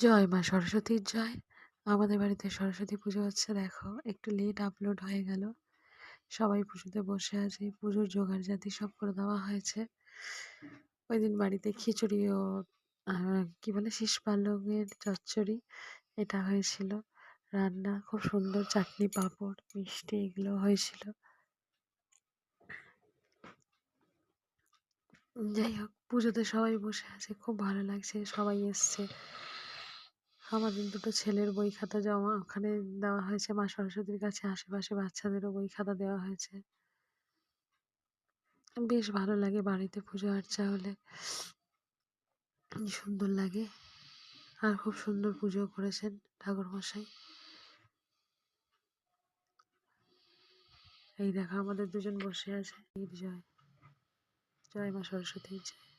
জয় মা সরস্বতীর জয়। আমাদের বাড়িতে সরস্বতী পুজো হচ্ছে, দেখো একটু লেট আপলোড হয়ে গেল। সবাই পুজোতে বসে আছে, পুজোর জোগাড় জাতি সব করে দেওয়া হয়েছে। ওই দিন বাড়িতে খিচুড়ি ও কি বলে শীষ পালঙের চচ্চড়ি এটা হয়েছিল। রান্না খুব সুন্দর, চাটনি পাঁপড় মিষ্টি এগুলো হয়েছিল। যাই হোক, পুজোতে সবাই বসে আছে, খুব ভালো লাগছে, সবাই এসছে। আমাদের দুটো ছেলের বই খাতা জমা ওখানে দেওয়া হয়েছে মা সরস্বতীর কাছে, আশেপাশে বাচ্চাদেরও বই খাতা দেওয়া হয়েছে। বেশ ভালো লাগে বাড়িতে পুজো আর্চা হলে, সুন্দর লাগে। আর খুব সুন্দর পুজো করেছেন ঠাকুর মশাই। এই দেখো আমাদের দুজন বসে আছে। জয়, জয় মা সরস্বতীর জয়।